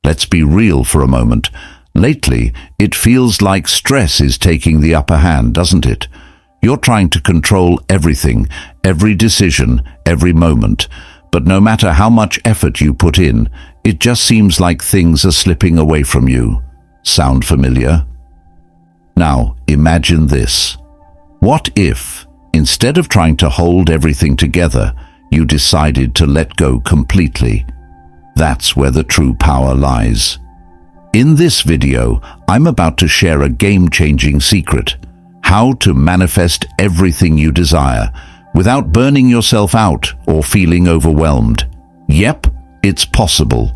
let's be real for a moment. Lately, it feels like stress is taking the upper hand, doesn't it? You're trying to control everything, every decision, every moment. But no matter how much effort you put in, it just seems like things are slipping away from you. Sound familiar? Now, imagine this. What if, instead of trying to hold everything together, you decided to let go completely? That's where the true power lies. In this video, I'm about to share a game-changing secret: how to manifest everything you desire without burning yourself out or feeling overwhelmed. Yep, it's possible.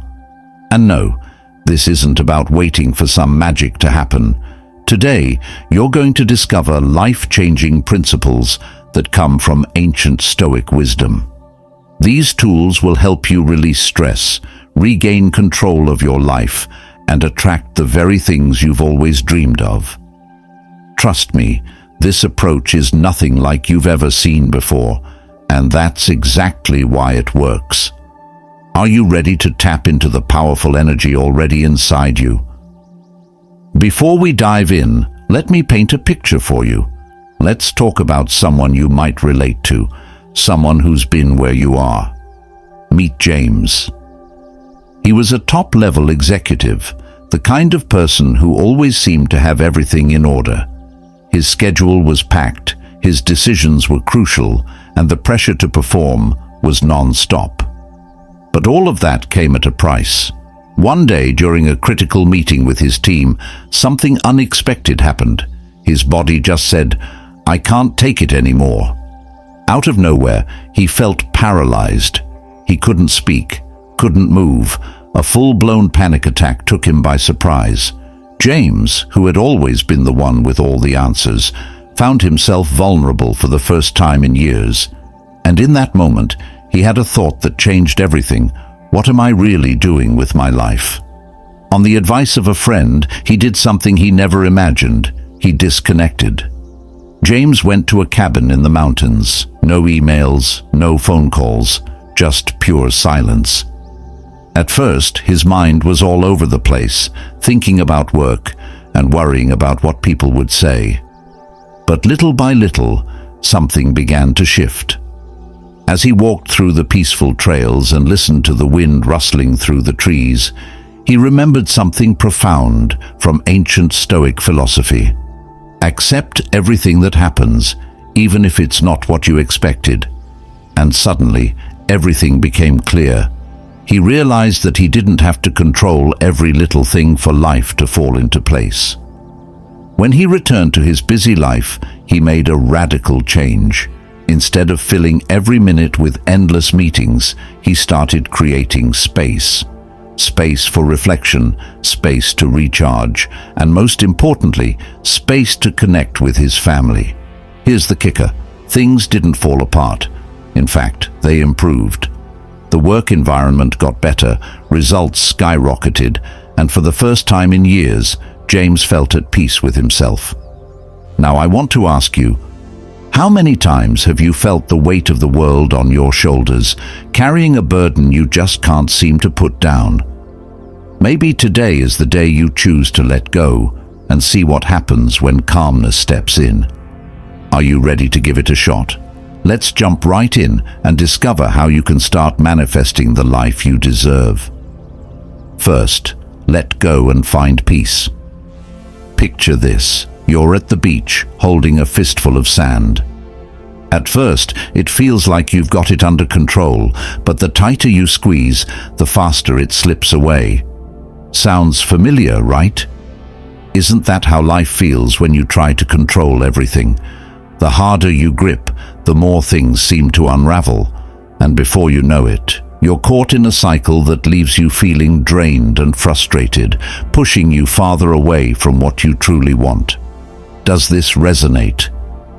And no, this isn't about waiting for some magic to happen. Today, you're going to discover life-changing principles that come from ancient Stoic wisdom. These tools will help you release stress, regain control of your life, and attract the very things you've always dreamed of. Trust me, this approach is nothing like you've ever seen before, and that's exactly why it works. Are you ready to tap into the powerful energy already inside you? Before we dive in, let me paint a picture for you. Let's talk about someone you might relate to, someone who's been where you are. Meet James. He was a top-level executive, the kind of person who always seemed to have everything in order. His schedule was packed, his decisions were crucial, and the pressure to perform was non-stop. But all of that came at a price. One day, during a critical meeting with his team, something unexpected happened. His body just said, "I can't take it anymore." Out of nowhere, he felt paralyzed. He couldn't speak, couldn't move. A full-blown panic attack took him by surprise. James, who had always been the one with all the answers, found himself vulnerable for the first time in years. And in that moment, he had a thought that changed everything. What am I really doing with my life? On the advice of a friend, he did something he never imagined. He disconnected. James went to a cabin in the mountains. No emails, no phone calls, just pure silence. At first, his mind was all over the place, thinking about work and worrying about what people would say. But little by little, something began to shift. As he walked through the peaceful trails and listened to the wind rustling through the trees, he remembered something profound from ancient Stoic philosophy. Accept everything that happens, even if it's not what you expected. And suddenly, everything became clear. He realized that he didn't have to control every little thing for life to fall into place. When he returned to his busy life, he made a radical change. Instead of filling every minute with endless meetings, he started creating space. Space for reflection, space to recharge, and most importantly, space to connect with his family. Here's the kicker: things didn't fall apart. In fact, they improved. The work environment got better, results skyrocketed, and for the first time in years, James felt at peace with himself. Now I want to ask you, how many times have you felt the weight of the world on your shoulders, carrying a burden you just can't seem to put down? Maybe today is the day you choose to let go and see what happens when calmness steps in. Are you ready to give it a shot? Let's jump right in and discover how you can start manifesting the life you deserve. First, let go and find peace. Picture this. You're at the beach, holding a fistful of sand. At first, it feels like you've got it under control, but the tighter you squeeze, the faster it slips away. Sounds familiar, right? Isn't that how life feels when you try to control everything? The harder you grip, the more things seem to unravel, and before you know it, you're caught in a cycle that leaves you feeling drained and frustrated, pushing you farther away from what you truly want. Does this resonate?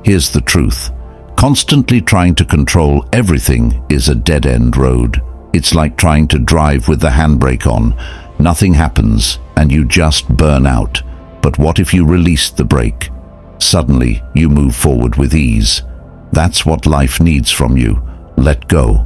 Here's the truth. Constantly trying to control everything is a dead-end road. It's like trying to drive with the handbrake on. Nothing happens, and you just burn out. But what if you released the brake? Suddenly, you move forward with ease. That's what life needs from you. Let go.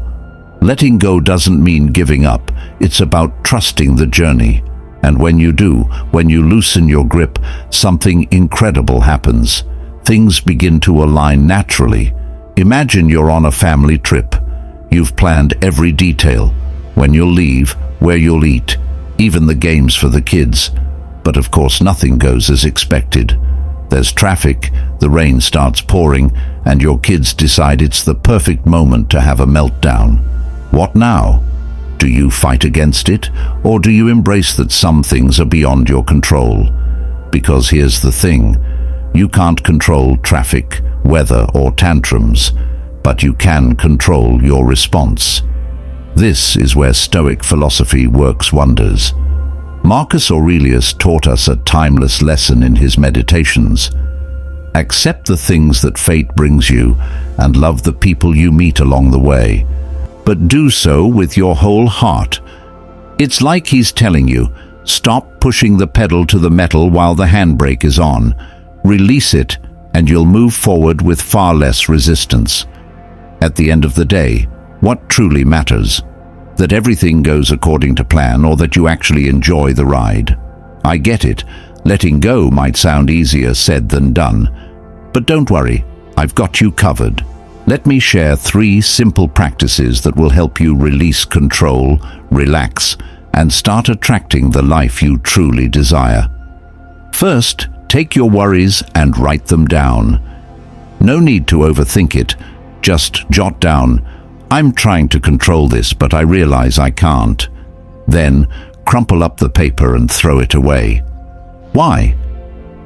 Letting go doesn't mean giving up. It's about trusting the journey. And when you do, when you loosen your grip, something incredible happens. Things begin to align naturally. Imagine you're on a family trip. You've planned every detail: when you'll leave, where you'll eat, even the games for the kids. But of course nothing goes as expected. There's traffic, the rain starts pouring, and your kids decide it's the perfect moment to have a meltdown. What now? Do you fight against it, or do you embrace that some things are beyond your control? Because here's the thing: you can't control traffic, weather, or tantrums, but you can control your response. This is where Stoic philosophy works wonders. Marcus Aurelius taught us a timeless lesson in his Meditations. Accept the things that fate brings you, and love the people you meet along the way. But do so with your whole heart. It's like he's telling you, stop pushing the pedal to the metal while the handbrake is on. Release it, and you'll move forward with far less resistance. At the end of the day, what truly matters? That everything goes according to plan, or that you actually enjoy the ride? I get it. Letting go might sound easier said than done. But don't worry, I've got you covered. Let me share 3 simple practices that will help you release control, relax, and start attracting the life you truly desire. First, take your worries and write them down. No need to overthink it. Just jot down, "I'm trying to control this, but I realize I can't." Then, crumple up the paper and throw it away. Why?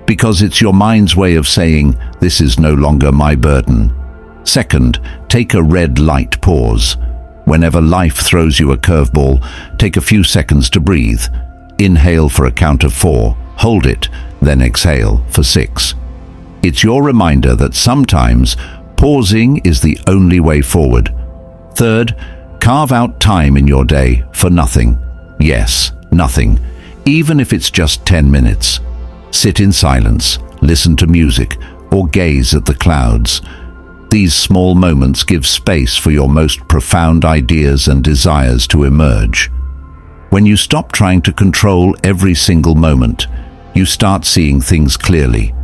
Because it's your mind's way of saying, "This is no longer my burden." Second, take a red light pause. Whenever life throws you a curveball, take a few seconds to breathe. Inhale for a count of 4, hold it, then exhale for 6. It's your reminder that sometimes pausing is the only way forward. Third, carve out time in your day for nothing. Yes, nothing. Even if it's just 10 minutes. Sit in silence, listen to music, or gaze at the clouds. These small moments give space for your most profound ideas and desires to emerge. When you stop trying to control every single moment, you start seeing things clearly,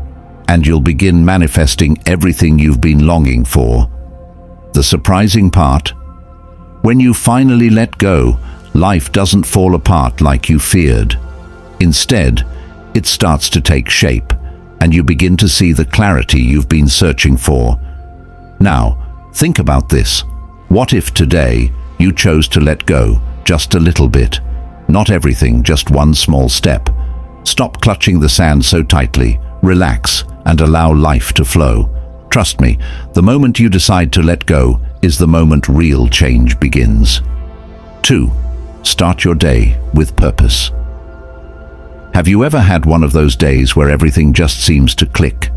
and you'll begin manifesting everything you've been longing for. The surprising part? When you finally let go, life doesn't fall apart like you feared. Instead, it starts to take shape, and you begin to see the clarity you've been searching for. Now, think about this. What if today you chose to let go just a little bit? Not everything, just one small step. Stop clutching the sand so tightly, relax, and allow life to flow. Trust me, the moment you decide to let go is the moment real change begins. 2. Start your day with purpose. Have you ever had one of those days where everything just seems to click?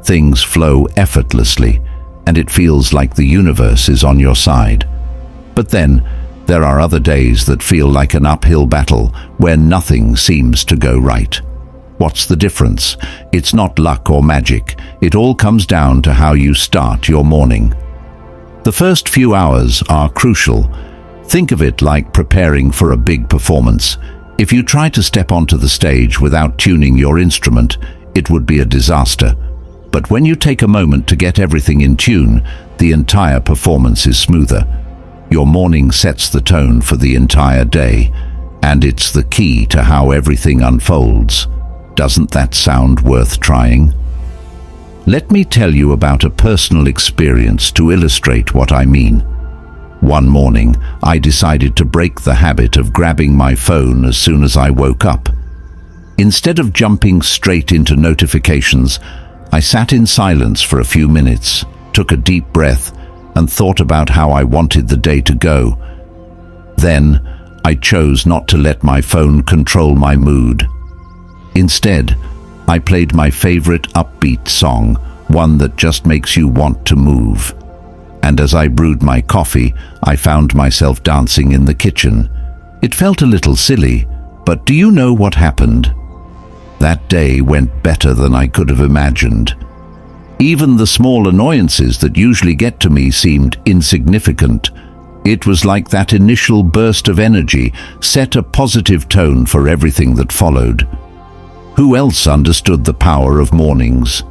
Things flow effortlessly, and it feels like the universe is on your side. But then, there are other days that feel like an uphill battle where nothing seems to go right. What's the difference? It's not luck or magic. It all comes down to how you start your morning. The first few hours are crucial. Think of it like preparing for a big performance. If you try to step onto the stage without tuning your instrument, it would be a disaster. But when you take a moment to get everything in tune, the entire performance is smoother. Your morning sets the tone for the entire day, and it's the key to how everything unfolds. Doesn't that sound worth trying? Let me tell you about a personal experience to illustrate what I mean. One morning, I decided to break the habit of grabbing my phone as soon as I woke up. Instead of jumping straight into notifications, I sat in silence for a few minutes, took a deep breath, and thought about how I wanted the day to go. Then, I chose not to let my phone control my mood. Instead, I played my favorite upbeat song, one that just makes you want to move. And as I brewed my coffee, I found myself dancing in the kitchen. It felt a little silly, but do you know what happened? That day went better than I could have imagined. Even the small annoyances that usually get to me seemed insignificant. It was like that initial burst of energy set a positive tone for everything that followed. Who else understood the power of mornings?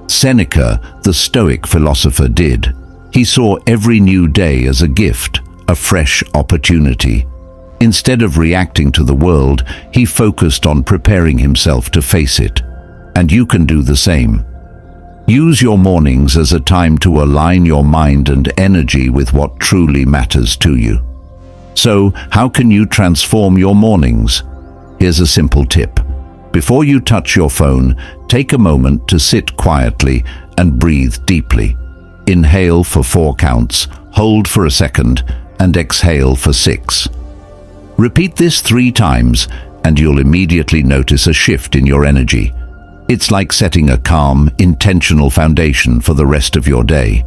Seneca, the Stoic philosopher, did. He saw every new day as a gift, a fresh opportunity. Instead of reacting to the world, he focused on preparing himself to face it. And you can do the same. Use your mornings as a time to align your mind and energy with what truly matters to you. So, how can you transform your mornings? Here's a simple tip. Before you touch your phone, take a moment to sit quietly and breathe deeply. Inhale for 4 counts, hold for a second, and exhale for 6. Repeat this 3 times, and you'll immediately notice a shift in your energy. It's like setting a calm, intentional foundation for the rest of your day.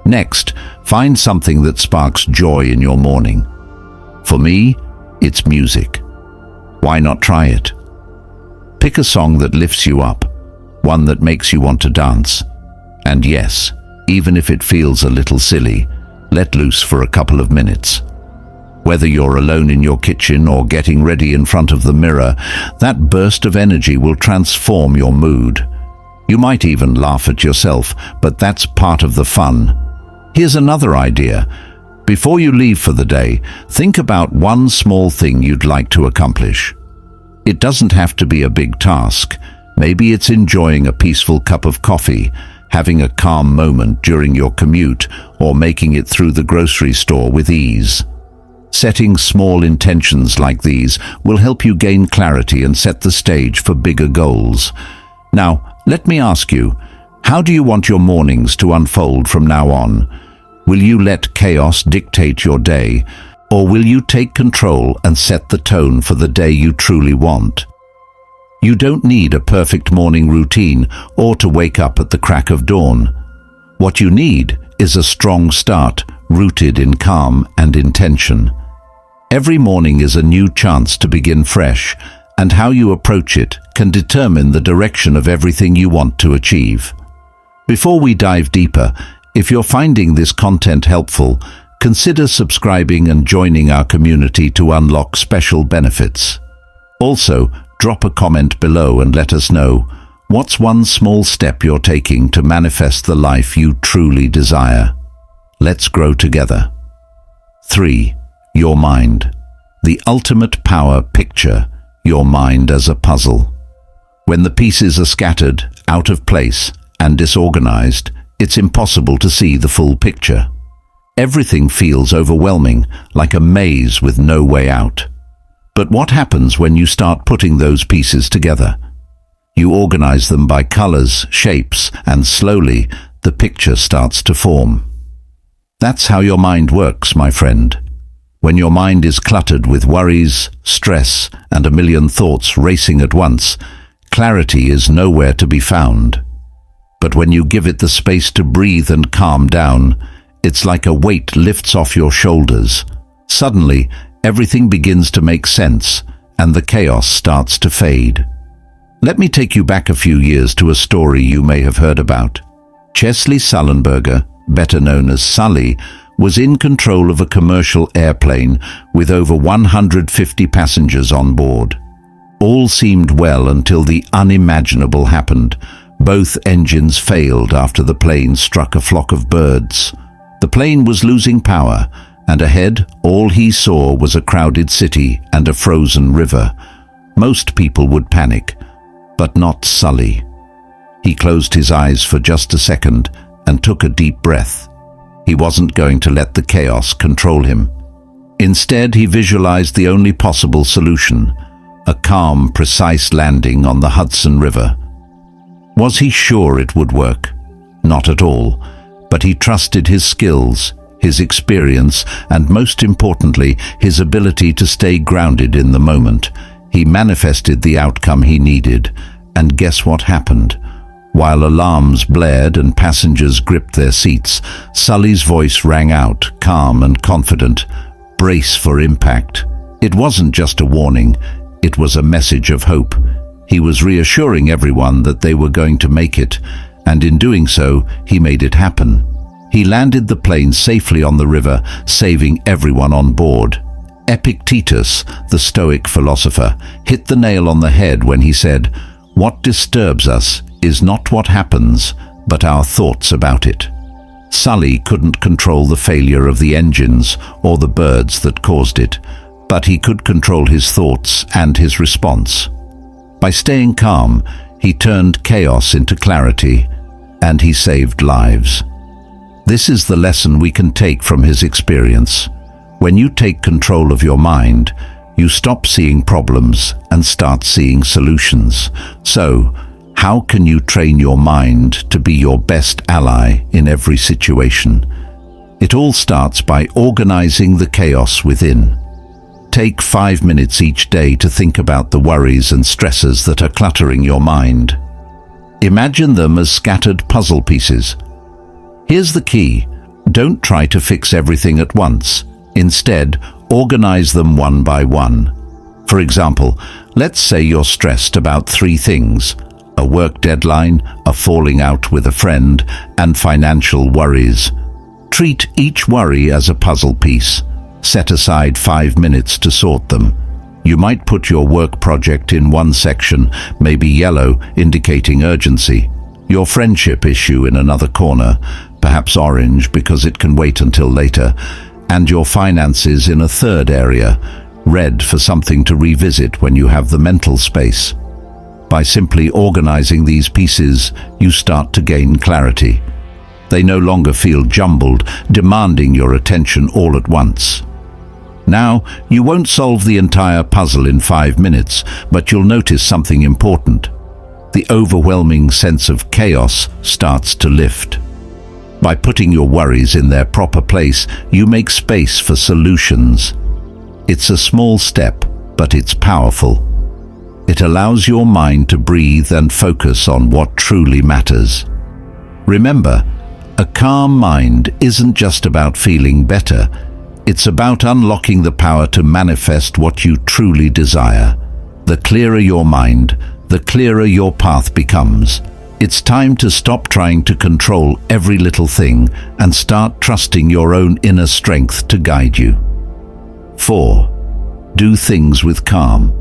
Next, find something that sparks joy in your morning. For me, it's music. Why not try it? Pick a song that lifts you up, one that makes you want to dance. And yes, even if it feels a little silly, let loose for a couple of minutes. Whether you're alone in your kitchen or getting ready in front of the mirror, that burst of energy will transform your mood. You might even laugh at yourself, but that's part of the fun. Here's another idea. Before you leave for the day, think about one small thing you'd like to accomplish. It doesn't have to be a big task. Maybe it's enjoying a peaceful cup of coffee, having a calm moment during your commute, or making it through the grocery store with ease. Setting small intentions like these will help you gain clarity and set the stage for bigger goals. Now, let me ask you, how do you want your mornings to unfold from now on? Will you let chaos dictate your day, or will you take control and set the tone for the day you truly want? You don't need a perfect morning routine or to wake up at the crack of dawn. What you need is a strong start, rooted in calm and intention. Every morning is a new chance to begin fresh, and how you approach it can determine the direction of everything you want to achieve. Before we dive deeper, if you're finding this content helpful, consider subscribing and joining our community to unlock special benefits. Also, drop a comment below and let us know, what's one small step you're taking to manifest the life you truly desire? Let's grow together. 3. Your mind. The ultimate power picture your mind as a puzzle. When the pieces are scattered, out of place, and disorganized, it's impossible to see the full picture. Everything feels overwhelming, like a maze with no way out. But what happens when you start putting those pieces together? You organize them by colors, shapes, and slowly, the picture starts to form. That's how your mind works, my friend. When your mind is cluttered with worries, stress, and a million thoughts racing at once, clarity is nowhere to be found. But when you give it the space to breathe and calm down, it's like a weight lifts off your shoulders. Suddenly, everything begins to make sense, and the chaos starts to fade. Let me take you back a few years to a story you may have heard about. Chesley Sullenberger, better known as Sully, was in control of a commercial airplane with over 150 passengers on board. All seemed well until the unimaginable happened. Both engines failed after the plane struck a flock of birds. The plane was losing power, and ahead all he saw was a crowded city and a frozen river. Most people would panic, but not Sully. He closed his eyes for just a second and took a deep breath. He wasn't going to let the chaos control him. Instead, he visualized the only possible solution, a calm, precise landing on the Hudson River. Was he sure it would work? Not at all, but he trusted his skills, his experience, and most importantly, his ability to stay grounded in the moment. He manifested the outcome he needed, and guess what happened? While alarms blared and passengers gripped their seats, Sully's voice rang out, calm and confident. Brace for impact. It wasn't just a warning, it was a message of hope. He was reassuring everyone that they were going to make it, and in doing so, he made it happen. He landed the plane safely on the river, saving everyone on board. Epictetus, the Stoic philosopher, hit the nail on the head when he said, "What disturbs us is not what happens, but our thoughts about it." Sully couldn't control the failure of the engines or the birds that caused it, but he could control his thoughts and his response. By staying calm, he turned chaos into clarity, and he saved lives. This is the lesson we can take from his experience. When you take control of your mind, you stop seeing problems and start seeing solutions. So, how can you train your mind to be your best ally in every situation? It all starts by organizing the chaos within. Take 5 minutes each day to think about the worries and stresses that are cluttering your mind. Imagine them as scattered puzzle pieces. Here's the key: don't try to fix everything at once. Instead, organize them one by one. For example, let's say you're stressed about 3 things: a work deadline, a falling out with a friend, and financial worries. Treat each worry as a puzzle piece. Set aside 5 minutes to sort them. You might put your work project in one section, maybe yellow, indicating urgency. Your friendship issue in another corner, perhaps orange because it can wait until later. And your finances in a third area, red for something to revisit when you have the mental space. By simply organizing these pieces, you start to gain clarity. They no longer feel jumbled, demanding your attention all at once. Now, you won't solve the entire puzzle in 5 minutes, but you'll notice something important. The overwhelming sense of chaos starts to lift. By putting your worries in their proper place, you make space for solutions. It's a small step, but it's powerful. It allows your mind to breathe and focus on what truly matters. Remember, a calm mind isn't just about feeling better. It's about unlocking the power to manifest what you truly desire. The clearer your mind, the clearer your path becomes. It's time to stop trying to control every little thing and start trusting your own inner strength to guide you. 4. Do things with calm.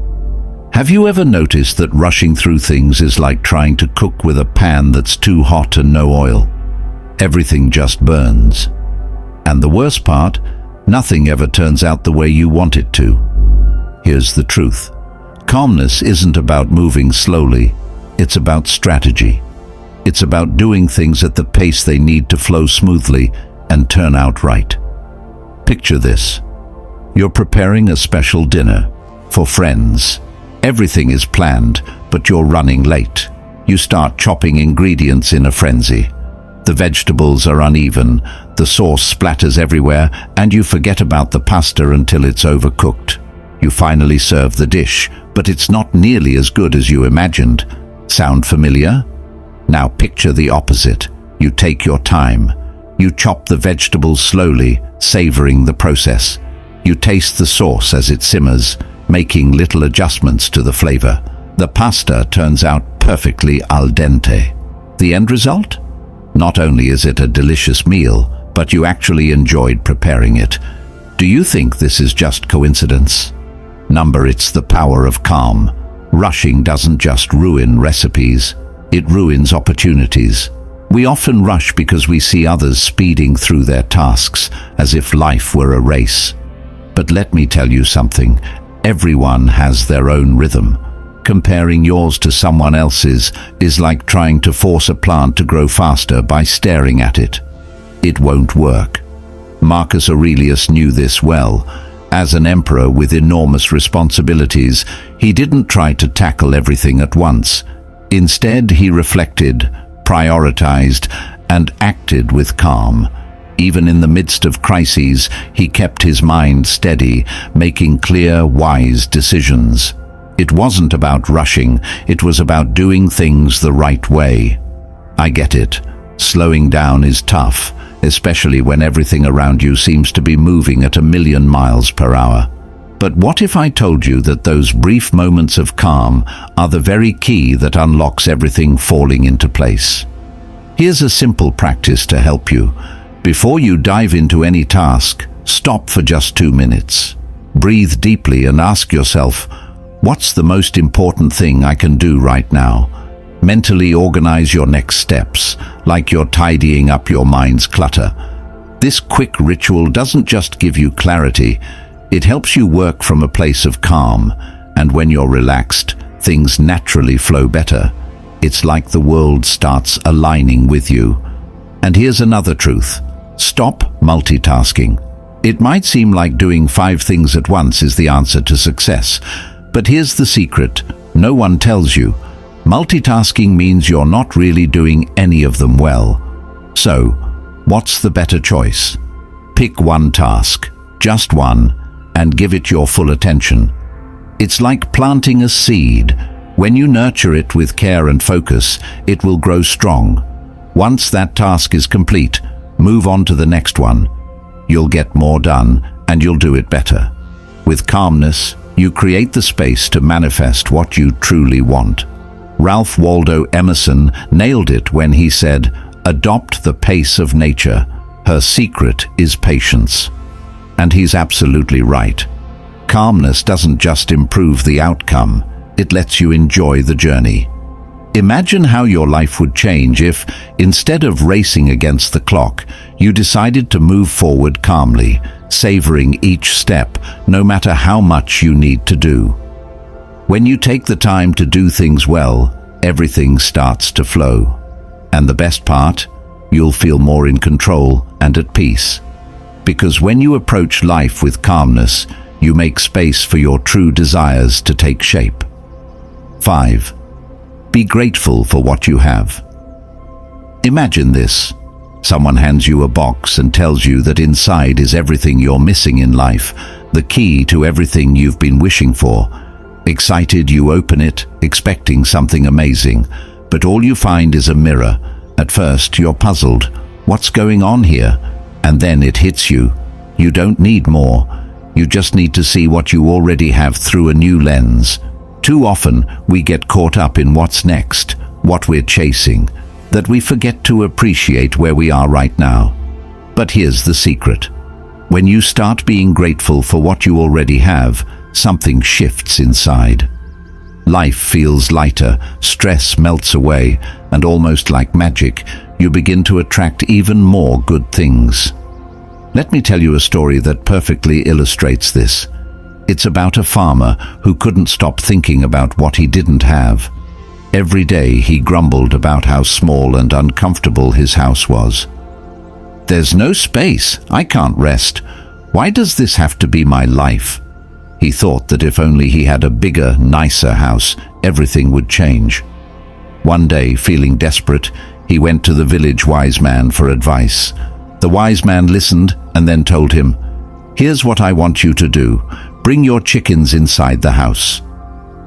Have you ever noticed that rushing through things is like trying to cook with a pan that's too hot and no oil? Everything just burns. And the worst part, nothing ever turns out the way you want it to. Here's the truth. Calmness isn't about moving slowly. It's about strategy. It's about doing things at the pace they need to flow smoothly and turn out right. Picture this. You're preparing a special dinner for friends. Everything is planned, but you're running late. You start chopping ingredients in a frenzy. The vegetables are uneven, the sauce splatters everywhere, and you forget about the pasta until it's overcooked. You finally serve the dish, but it's not nearly as good as you imagined. Sound familiar? Now picture the opposite. You take your time. You chop the vegetables slowly, savoring the process. You taste the sauce as it simmers, making little adjustments to the flavor. The pasta turns out perfectly al dente. The end result? Not only is it a delicious meal, but you actually enjoyed preparing it. Do you think this is just coincidence? It's the power of calm. Rushing doesn't just ruin recipes, it ruins opportunities. We often rush because we see others speeding through their tasks, as if life were a race. But let me tell you something. Everyone has their own rhythm. Comparing yours to someone else's is like trying to force a plant to grow faster by staring at it. It won't work. Marcus Aurelius knew this well. As an emperor with enormous responsibilities, he didn't try to tackle everything at once. Instead, he reflected, prioritized, and acted with calm. Even in the midst of crises, he kept his mind steady, making clear, wise decisions. It wasn't about rushing, it was about doing things the right way. I get it. Slowing down is tough, especially when everything around you seems to be moving at 1,000,000 miles per hour. But what if I told you that those brief moments of calm are the very key that unlocks everything falling into place? Here's a simple practice to help you. Before you dive into any task, stop for just 2 minutes. Breathe deeply and ask yourself, what's the most important thing I can do right now? Mentally organize your next steps, like you're tidying up your mind's clutter. This quick ritual doesn't just give you clarity, it helps you work from a place of calm, and when you're relaxed, things naturally flow better. It's like the world starts aligning with you. And here's another truth. Stop multitasking. It might seem like doing 5 things at once is the answer to success, but here's the secret. No one tells you. Multitasking means you're not really doing any of them well. So, what's the better choice? Pick one task, just one, and give it your full attention. It's like planting a seed. When you nurture it with care and focus, it will grow strong. Once that task is complete, move on to the next one. You'll get more done, and you'll do it better. With calmness, you create the space to manifest what you truly want. Ralph Waldo Emerson nailed it when he said, "Adopt the pace of nature. Her secret is patience." And he's absolutely right. Calmness doesn't just improve the outcome, it lets you enjoy the journey. Imagine how your life would change if, instead of racing against the clock, you decided to move forward calmly, savoring each step, no matter how much you need to do. When you take the time to do things well, everything starts to flow. And the best part, you'll feel more in control and at peace. Because when you approach life with calmness, you make space for your true desires to take shape. 5. Be grateful for what you have. Imagine this. Someone hands you a box and tells you that inside is everything you're missing in life, the key to everything you've been wishing for. Excited, you open it, expecting something amazing, but all you find is a mirror. At first, you're puzzled. What's going on here? And then it hits you. You don't need more. You just need to see what you already have through a new lens. Too often, we get caught up in what's next, what we're chasing, that we forget to appreciate where we are right now. But here's the secret. When you start being grateful for what you already have, something shifts inside. Life feels lighter, stress melts away, and almost like magic, you begin to attract even more good things. Let me tell you a story that perfectly illustrates this. It's about a farmer who couldn't stop thinking about what he didn't have. Every day he grumbled about how small and uncomfortable his house was. "There's no space. I can't rest. Why does this have to be my life?" He thought that if only he had a bigger, nicer house, everything would change. One day, feeling desperate, he went to the village wise man for advice. The wise man listened and then told him, "Here's what I want you to do. Bring your chickens inside the house."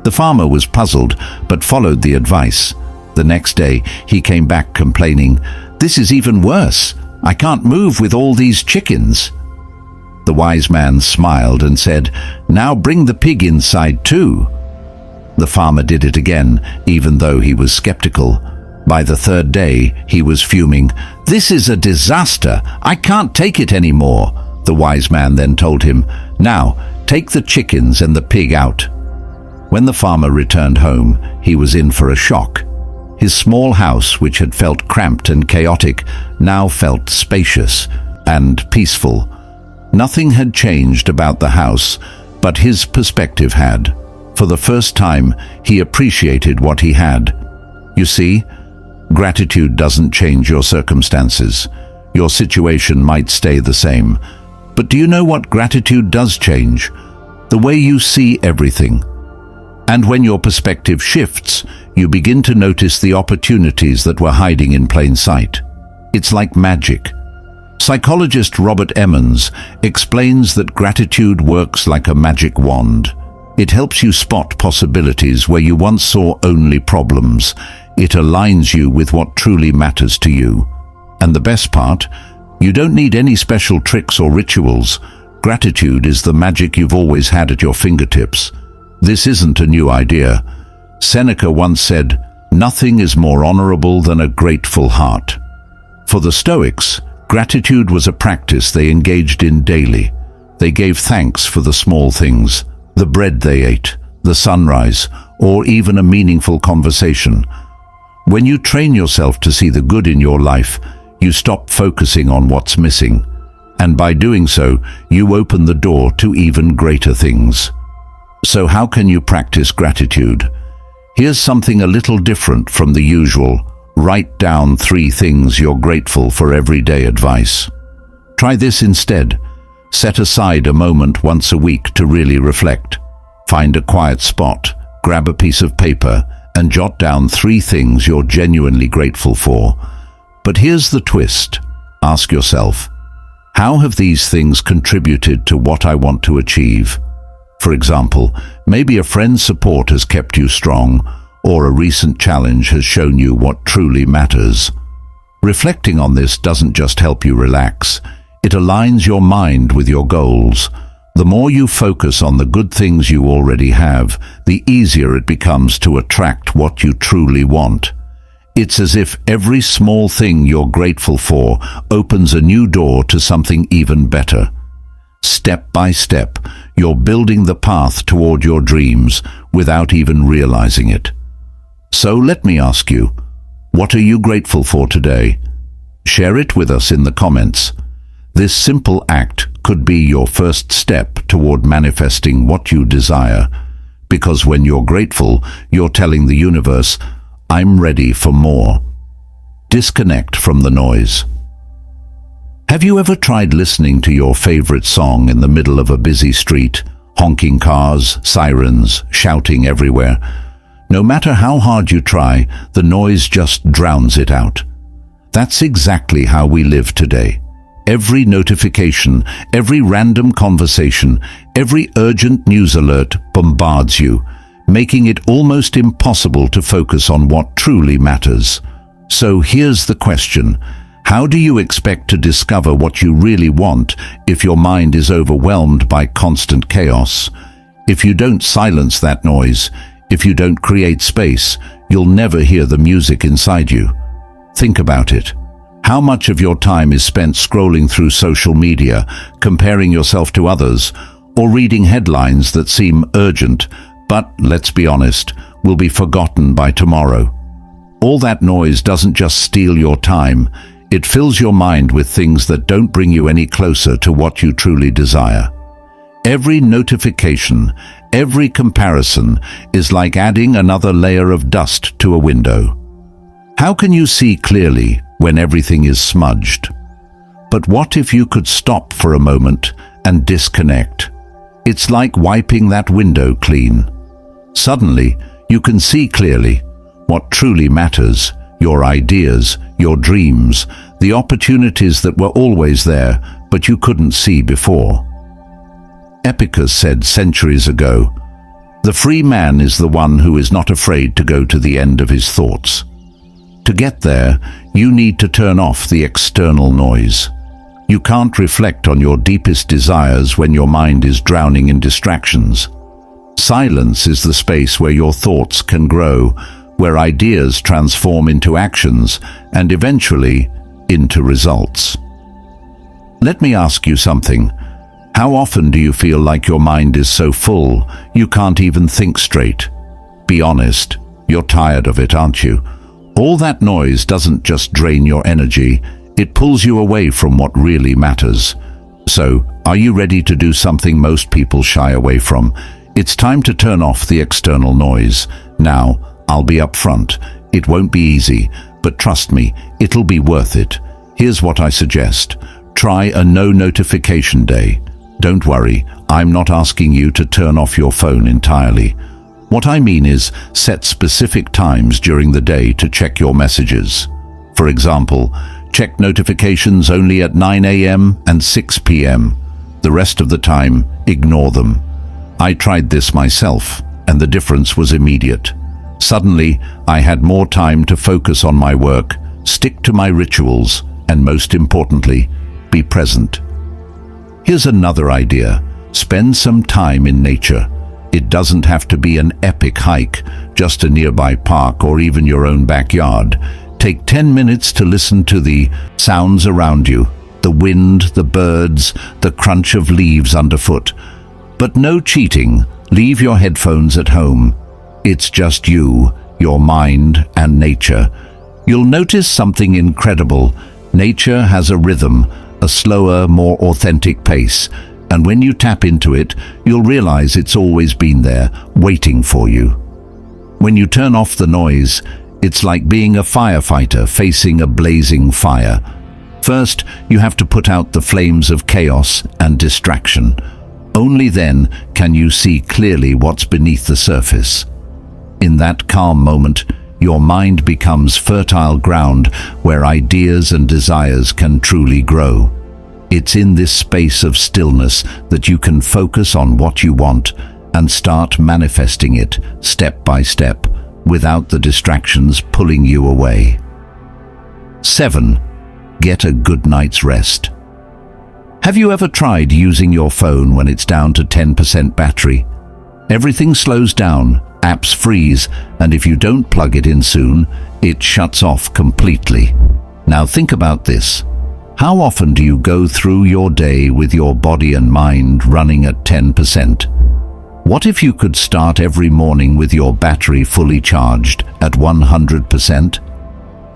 The farmer was puzzled, but followed the advice. The next day, he came back complaining, "This is even worse. I can't move with all these chickens." The wise man smiled and said, "Now bring the pig inside too." The farmer did it again, even though he was skeptical. By the third day, he was fuming. "This is a disaster. I can't take it anymore." The wise man then told him, "Now, take the chickens and the pig out." When the farmer returned home, he was in for a shock. His small house, which had felt cramped and chaotic, now felt spacious and peaceful. Nothing had changed about the house, but his perspective had. For the first time, he appreciated what he had. You see, gratitude doesn't change your circumstances. Your situation might stay the same. But do you know what gratitude does change? The way you see everything. And when your perspective shifts, you begin to notice the opportunities that were hiding in plain sight. It's like magic. Psychologist Robert Emmons explains that gratitude works like a magic wand. It helps you spot possibilities where you once saw only problems. It aligns you with what truly matters to you. And the best part, you don't need any special tricks or rituals. Gratitude is the magic you've always had at your fingertips. This isn't a new idea. Seneca once said, "Nothing is more honorable than a grateful heart." For the Stoics, Gratitude was a practice they engaged in daily. They gave thanks for the small things, the bread they ate, the sunrise, or even a meaningful conversation. When you train yourself to see the good in your life, you stop focusing on what's missing. And by doing so, you open the door to even greater things. So how can you practice gratitude? Here's something a little different from the usual. Write down 3 things you're grateful for every day advice. Try this instead. Set aside a moment once a week to really reflect. Find a quiet spot, grab a piece of paper, and jot down 3 things you're genuinely grateful for. But here's the twist. Ask yourself, how have these things contributed to what I want to achieve? For example, maybe a friend's support has kept you strong, or a recent challenge has shown you what truly matters. Reflecting on this doesn't just help you relax, it aligns your mind with your goals. The more you focus on the good things you already have, the easier it becomes to attract what you truly want. It's as if every small thing you're grateful for opens a new door to something even better. Step by step, you're building the path toward your dreams without even realizing it. So let me ask you, what are you grateful for today? Share it with us in the comments. This simple act could be your first step toward manifesting what you desire. Because when you're grateful, you're telling the universe, I'm ready for more. Disconnect from the noise. Have you ever tried listening to your favorite song in the middle of a busy street? Honking cars, sirens, shouting everywhere. No matter how hard you try, the noise just drowns it out. That's exactly how we live today. Every notification, every random conversation, every urgent news alert bombards you, making it almost impossible to focus on what truly matters. So here's the question. How do you expect to discover what you really want if your mind is overwhelmed by constant chaos? If you don't silence that noise, if you don't create space, you'll never hear the music inside you. Think about it. How much of your time is spent scrolling through social media, comparing yourself to others, or reading headlines that seem urgent, but, let's be honest, will be forgotten by tomorrow? All that noise doesn't just steal your time, it fills your mind with things that don't bring you any closer to what you truly desire. Every notification, every comparison is like adding another layer of dust to a window. How can you see clearly when everything is smudged? But what if you could stop for a moment and disconnect? It's like wiping that window clean. Suddenly, you can see clearly what truly matters, your ideas, your dreams, the opportunities that were always there, but you couldn't see before. Epicurus said centuries ago, "The free man is the one who is not afraid to go to the end of his thoughts." To get there, you need to turn off the external noise. You can't reflect on your deepest desires when your mind is drowning in distractions. Silence is the space where your thoughts can grow, where ideas transform into actions and eventually into results. Let me ask you something. How often do you feel like your mind is so full you can't even think straight? Be honest, you're tired of it, aren't you? All that noise doesn't just drain your energy, it pulls you away from what really matters. So, are you ready to do something most people shy away from? It's time to turn off the external noise. Now, I'll be upfront. It won't be easy, but trust me, it'll be worth it. Here's what I suggest. Try a no notification day. Don't worry, I'm not asking you to turn off your phone entirely. What I mean is, set specific times during the day to check your messages. For example, check notifications only at 9 a.m. and 6 p.m. The rest of the time, ignore them. I tried this myself, and the difference was immediate. Suddenly, I had more time to focus on my work, stick to my rituals, and most importantly, be present. Here's another idea. Spend some time in nature. It doesn't have to be an epic hike, just a nearby park or even your own backyard. Take 10 minutes to listen to the sounds around you. The wind, the birds, the crunch of leaves underfoot. But no cheating. Leave your headphones at home. It's just you, your mind, and nature. You'll notice something incredible. Nature has a rhythm, a slower, more authentic pace. And when you tap into it, you'll realize it's always been there, waiting for you. When you turn off the noise, it's like being a firefighter facing a blazing fire. First, you have to put out the flames of chaos and distraction. Only then can you see clearly what's beneath the surface. In that calm moment, your mind becomes fertile ground where ideas and desires can truly grow. It's in this space of stillness that you can focus on what you want and start manifesting it step by step, without the distractions pulling you away. 7. Get a good night's rest. Have you ever tried using your phone when it's down to 10% battery? Everything slows down, apps freeze, and if you don't plug it in soon, it shuts off completely. Now think about this. How often do you go through your day with your body and mind running at 10%? What if you could start every morning with your battery fully charged at 100%?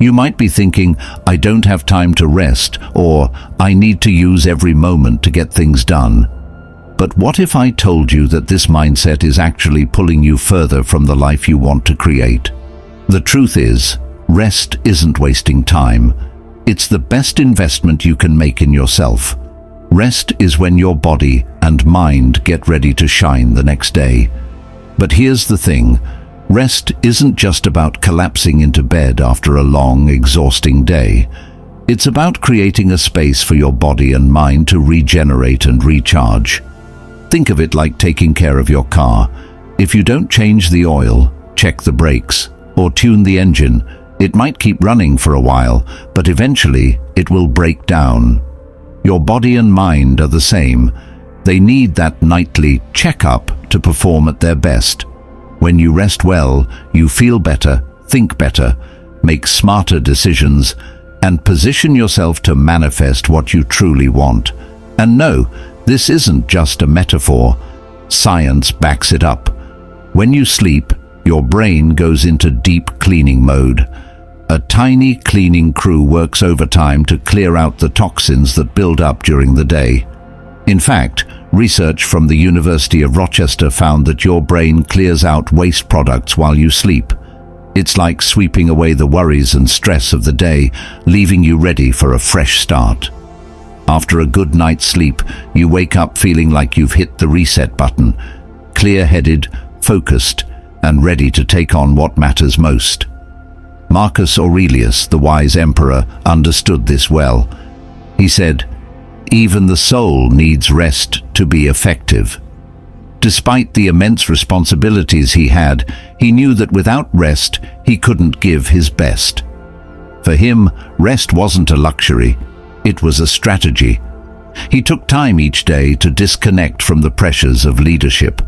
You might be thinking, I don't have time to rest, or I need to use every moment to get things done. But what if I told you that this mindset is actually pulling you further from the life you want to create? The truth is, rest isn't wasting time. It's the best investment you can make in yourself. Rest is when your body and mind get ready to shine the next day. But here's the thing. Rest isn't just about collapsing into bed after a long, exhausting day. It's about creating a space for your body and mind to regenerate and recharge. Think of it like taking care of your car. If you don't change the oil, check the brakes, or tune the engine, it might keep running for a while, but eventually it will break down. Your body and mind are the same. They need that nightly check-up to perform at their best. When you rest well, you feel better, think better, make smarter decisions, and position yourself to manifest what you truly want. And no, this isn't just a metaphor. Science backs it up. When you sleep, your brain goes into deep cleaning mode. A tiny cleaning crew works overtime to clear out the toxins that build up during the day. In fact, research from the University of Rochester found that your brain clears out waste products while you sleep. It's like sweeping away the worries and stress of the day, leaving you ready for a fresh start. After a good night's sleep, you wake up feeling like you've hit the reset button, clear-headed, focused, and ready to take on what matters most. Marcus Aurelius, the wise emperor, understood this well. He said, "Even the soul needs rest to be effective." Despite the immense responsibilities he had, he knew that without rest, he couldn't give his best. For him, rest wasn't a luxury, it was a strategy. He took time each day to disconnect from the pressures of leadership.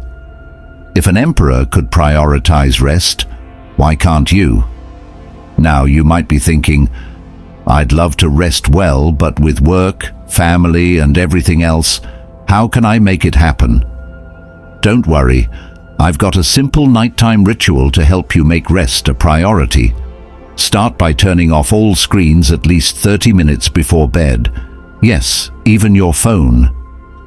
If an emperor could prioritize rest, why can't you? Now you might be thinking, I'd love to rest well, but with work, family, and everything else, how can I make it happen? Don't worry, I've got a simple nighttime ritual to help you make rest a priority. Start by turning off all screens at least 30 minutes before bed. Yes, even your phone.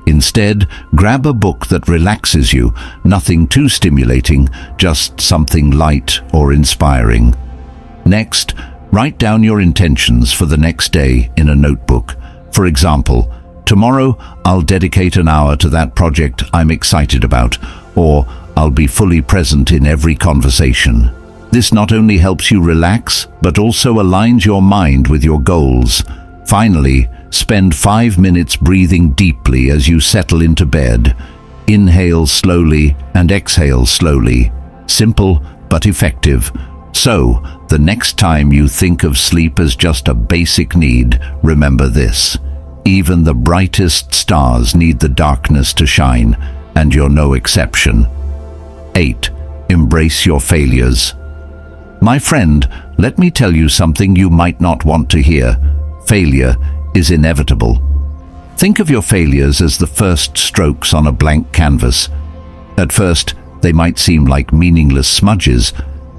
Instead, grab a book that relaxes you, nothing too stimulating, just something light or inspiring. Next, write down your intentions for the next day in a notebook. For example, tomorrow I'll dedicate an hour to that project I'm excited about, or I'll be fully present in every conversation. This not only helps you relax, but also aligns your mind with your goals. Finally, spend 5 minutes breathing deeply as you settle into bed. Inhale slowly and exhale slowly. Simple but effective. So, the next time you think of sleep as just a basic need, remember this. Even the brightest stars need the darkness to shine, and you're no exception. 8. Embrace your failures. My friend, let me tell you something you might not want to hear. Failure is inevitable. Think of your failures as the first strokes on a blank canvas. At first, they might seem like meaningless smudges,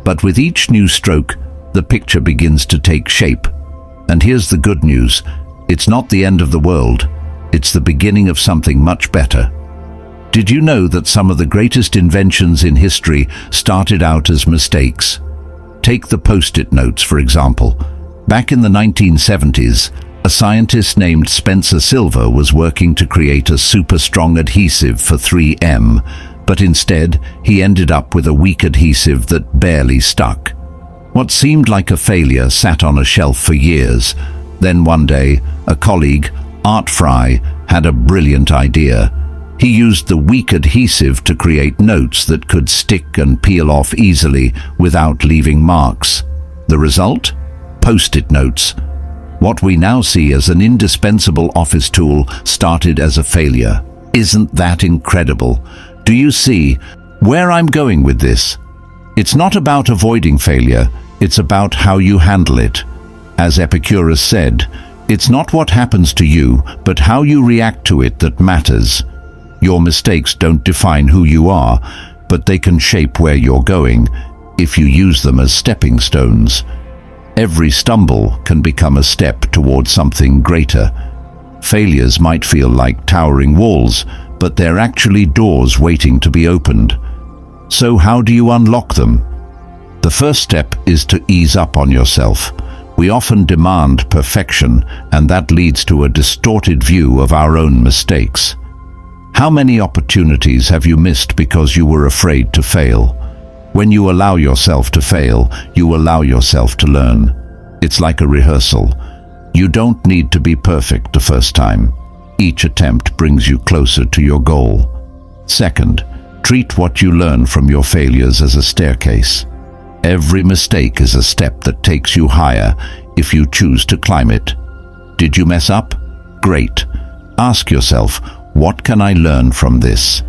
but with each new stroke, the picture begins to take shape. And here's the good news. It's not the end of the world. It's the beginning of something much better. Did you know that some of the greatest inventions in history started out as mistakes? Take the post-it notes, for example. Back in the 1970s, a scientist named Spencer Silver was working to create a super-strong adhesive for 3M, but instead he ended up with a weak adhesive that barely stuck. What seemed like a failure sat on a shelf for years. Then one day, a colleague, Art Fry, had a brilliant idea. He used the weak adhesive to create notes that could stick and peel off easily without leaving marks. The result? Post-it notes. What we now see as an indispensable office tool started as a failure. Isn't that incredible? Do you see where I'm going with this? It's not about avoiding failure, it's about how you handle it. As Epicurus said, it's not what happens to you, but how you react to it that matters. Your mistakes don't define who you are, but they can shape where you're going if you use them as stepping stones. Every stumble can become a step towards something greater. Failures might feel like towering walls, but they're actually doors waiting to be opened. So how do you unlock them? The first step is to ease up on yourself. We often demand perfection, and that leads to a distorted view of our own mistakes. How many opportunities have you missed because you were afraid to fail? When you allow yourself to fail, you allow yourself to learn. It's like a rehearsal. You don't need to be perfect the first time. Each attempt brings you closer to your goal. Second, treat what you learn from your failures as a staircase. Every mistake is a step that takes you higher if you choose to climb it. Did you mess up? Great. Ask yourself, what can I learn from this?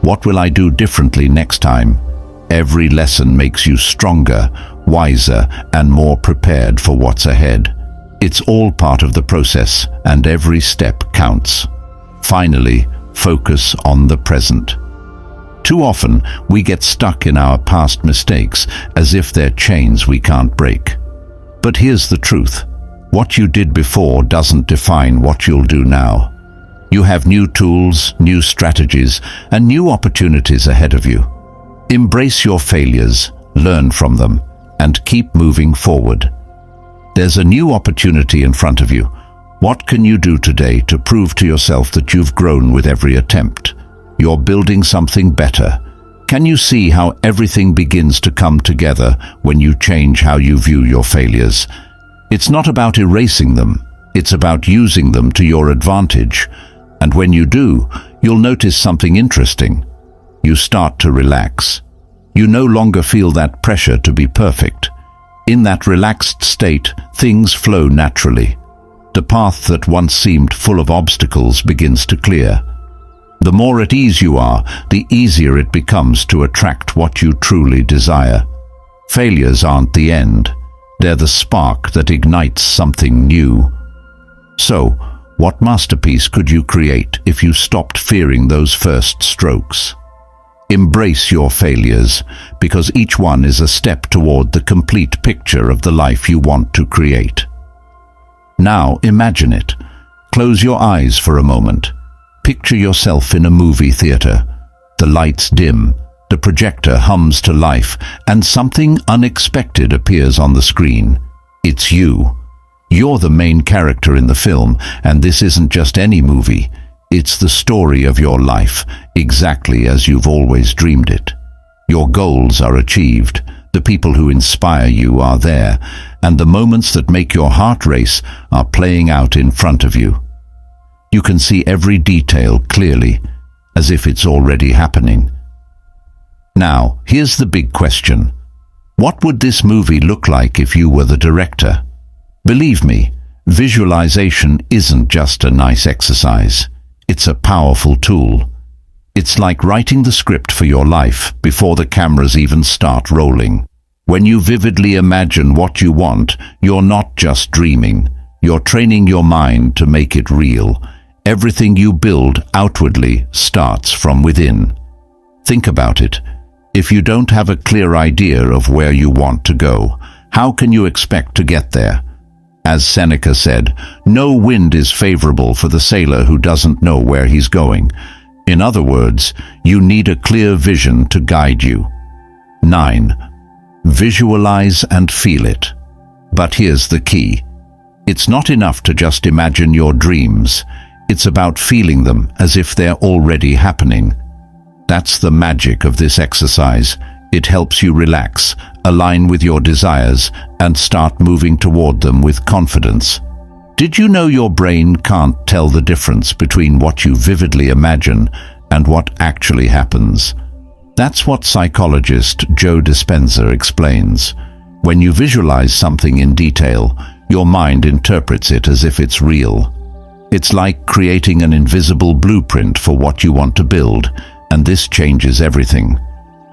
What will I do differently next time? Every lesson makes you stronger, wiser, and more prepared for what's ahead. It's all part of the process, and every step counts. Finally, focus on the present. Too often, we get stuck in our past mistakes as if they're chains we can't break. But here's the truth. What you did before doesn't define what you'll do now. You have new tools, new strategies, and new opportunities ahead of you. Embrace your failures, learn from them, and keep moving forward. There's a new opportunity in front of you. What can you do today to prove to yourself that you've grown with every attempt? You're building something better. Can you see how everything begins to come together when you change how you view your failures? It's not about erasing them. It's about using them to your advantage. And when you do, you'll notice something interesting. You start to relax. You no longer feel that pressure to be perfect. In that relaxed state, things flow naturally. The path that once seemed full of obstacles begins to clear. The more at ease you are, the easier it becomes to attract what you truly desire. Failures aren't the end. They're the spark that ignites something new. So, what masterpiece could you create if you stopped fearing those first strokes? Embrace your failures, because each one is a step toward the complete picture of the life you want to create. Now imagine it. Close your eyes for a moment. Picture yourself in a movie theater. The lights dim, the projector hums to life, and something unexpected appears on the screen. It's you. You're the main character in the film, and this isn't just any movie. It's the story of your life, exactly as you've always dreamed it. Your goals are achieved, the people who inspire you are there, and the moments that make your heart race are playing out in front of you. You can see every detail clearly, as if it's already happening. Now, here's the big question. What would this movie look like if you were the director? Believe me, visualization isn't just a nice exercise. It's a powerful tool. It's like writing the script for your life before the cameras even start rolling. When you vividly imagine what you want, you're not just dreaming. You're training your mind to make it real. Everything you build outwardly starts from within. Think about it. If you don't have a clear idea of where you want to go, how can you expect to get there? As Seneca said, no wind is favorable for the sailor who doesn't know where he's going. In other words, you need a clear vision to guide you. 9. Visualize and feel it. But here's the key. It's not enough to just imagine your dreams. It's about feeling them as if they're already happening. That's the magic of this exercise. It helps you relax, align with your desires, and start moving toward them with confidence. Did you know your brain can't tell the difference between what you vividly imagine and what actually happens? That's what psychologist Joe Dispenza explains. When you visualize something in detail, your mind interprets it as if it's real. It's like creating an invisible blueprint for what you want to build, and this changes everything.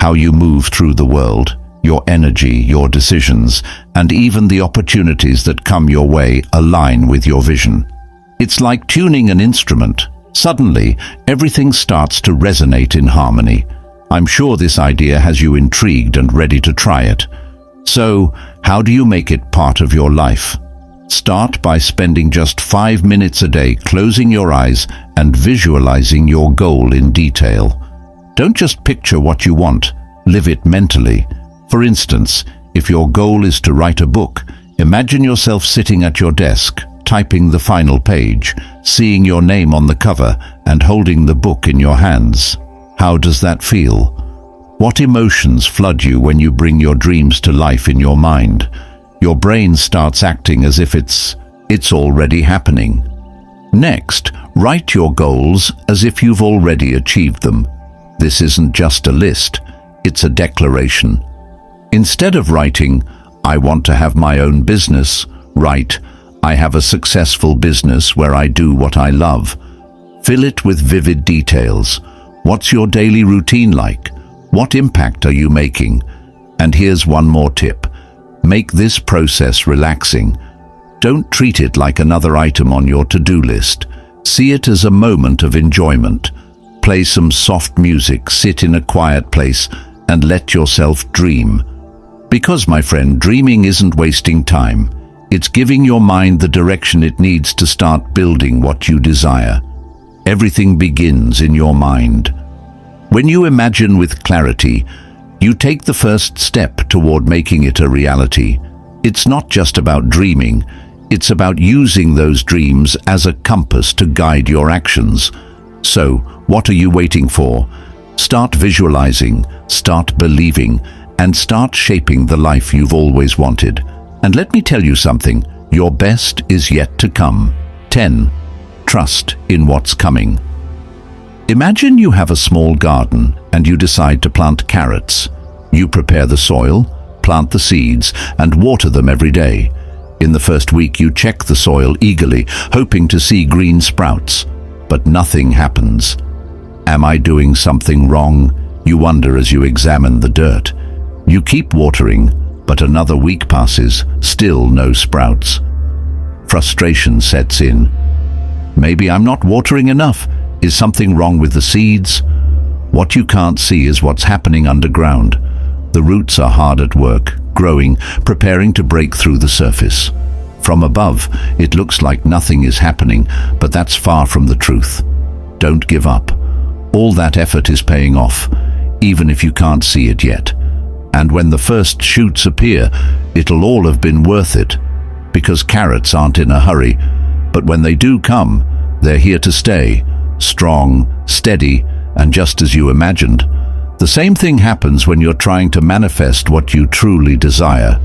How you move through the world, your energy, your decisions, and even the opportunities that come your way align with your vision. It's like tuning an instrument. Suddenly, everything starts to resonate in harmony. I'm sure this idea has you intrigued and ready to try it. So, how do you make it part of your life? Start by spending just 5 minutes a day closing your eyes and visualizing your goal in detail. Don't just picture what you want, live it mentally. For instance, if your goal is to write a book, imagine yourself sitting at your desk, typing the final page, seeing your name on the cover, and holding the book in your hands. How does that feel? What emotions flood you when you bring your dreams to life in your mind? Your brain starts acting as if it's already happening. Next, write your goals as if you've already achieved them. This isn't just a list, it's a declaration. Instead of writing, "I want to have my own business," write, "I have a successful business where I do what I love." Fill it with vivid details. What's your daily routine like? What impact are you making? And here's one more tip. Make this process relaxing. Don't treat it like another item on your to-do list. See it as a moment of enjoyment. Play some soft music, sit in a quiet place, and let yourself dream. Because, my friend, dreaming isn't wasting time. It's giving your mind the direction it needs to start building what you desire. Everything begins in your mind. When you imagine with clarity, you take the first step toward making it a reality. It's not just about dreaming, it's about using those dreams as a compass to guide your actions. So, what are you waiting for? Start visualizing, start believing, and start shaping the life you've always wanted. And let me tell you something, your best is yet to come. 10. Trust in what's coming. Imagine you have a small garden and you decide to plant carrots. You prepare the soil, plant the seeds, and water them every day. In the first week you check the soil eagerly, hoping to see green sprouts. But nothing happens. Am I doing something wrong? You wonder as you examine the dirt. You keep watering, but another week passes, still no sprouts. Frustration sets in. Maybe I'm not watering enough. Is something wrong with the seeds? What you can't see is what's happening underground. The roots are hard at work, growing, preparing to break through the surface. From above, it looks like nothing is happening, but that's far from the truth. Don't give up. All that effort is paying off, even if you can't see it yet. And when the first shoots appear, it'll all have been worth it, because carrots aren't in a hurry, but when they do come, they're here to stay, strong, steady, and just as you imagined. The same thing happens when you're trying to manifest what you truly desire.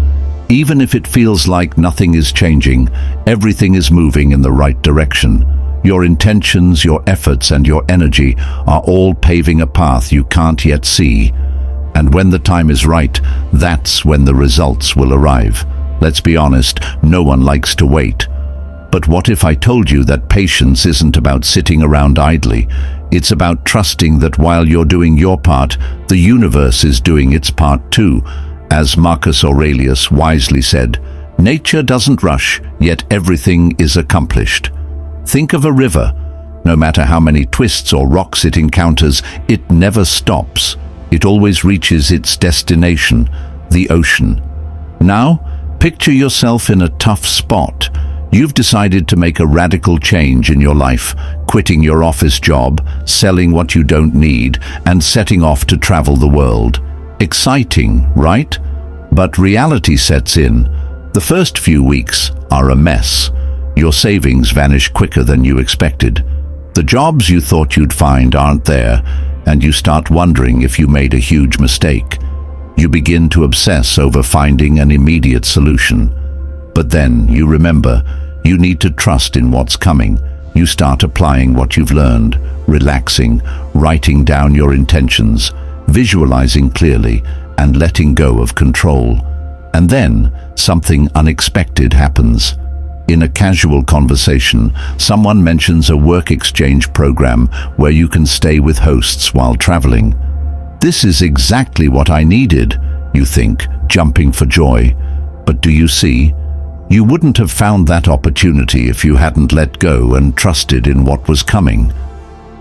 Even if it feels like nothing is changing, everything is moving in the right direction. Your intentions, your efforts, and your energy are all paving a path you can't yet see. And when the time is right, that's when the results will arrive. Let's be honest, no one likes to wait. But what if I told you that patience isn't about sitting around idly? It's about trusting that while you're doing your part, the universe is doing its part too. As Marcus Aurelius wisely said, Nature doesn't rush, yet everything is accomplished. Think of a river. No matter how many twists or rocks it encounters, it never stops. It always reaches its destination, the ocean. Now, picture yourself in a tough spot. You've decided to make a radical change in your life, quitting your office job, selling what you don't need, and setting off to travel the world. Exciting, right? But reality sets in. The first few weeks are a mess. Your savings vanish quicker than you expected. The jobs you thought you'd find aren't there, and you start wondering if you made a huge mistake. You begin to obsess over finding an immediate solution. But then you remember, you need to trust in what's coming. You start applying what you've learned, relaxing, writing down your intentions, visualizing clearly, and letting go of control. And then something unexpected happens. In a casual conversation, someone mentions a work exchange program where you can stay with hosts while traveling. This is exactly what I needed, you think, jumping for joy. But do you see? You wouldn't have found that opportunity if you hadn't let go and trusted in what was coming.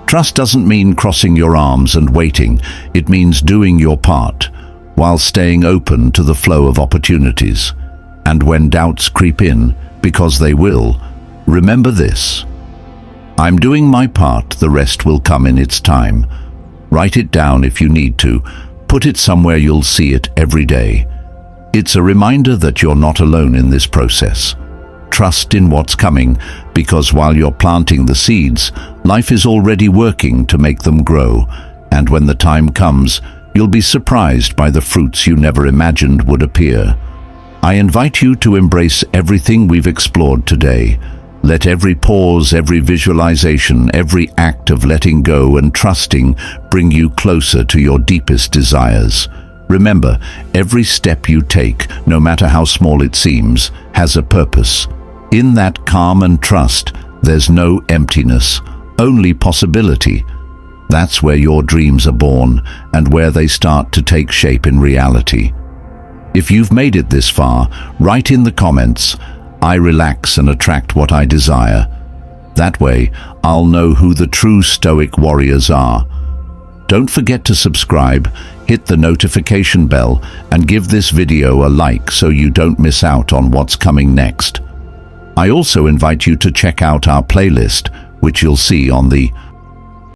Trust doesn't mean crossing your arms and waiting. It means doing your part, while staying open to the flow of opportunities. And when doubts creep in, because they will, remember this: I'm doing my part, the rest will come in its time. Write it down if you need to. Put it somewhere you'll see it every day. It's a reminder that you're not alone in this process. Trust in what's coming, because while you're planting the seeds, life is already working to make them grow. And when the time comes, you'll be surprised by the fruits you never imagined would appear. I invite you to embrace everything we've explored today. Let every pause, every visualization, every act of letting go and trusting bring you closer to your deepest desires. Remember, every step you take, no matter how small it seems, has a purpose. In that calm and trust, there's no emptiness, only possibility. That's where your dreams are born and where they start to take shape in reality. If you've made it this far, write in the comments, "I relax and attract what I desire." That way, I'll know who the true Stoic warriors are. Don't forget to subscribe, hit the notification bell, and give this video a like so you don't miss out on what's coming next. I also invite you to check out our playlist, which you'll see on the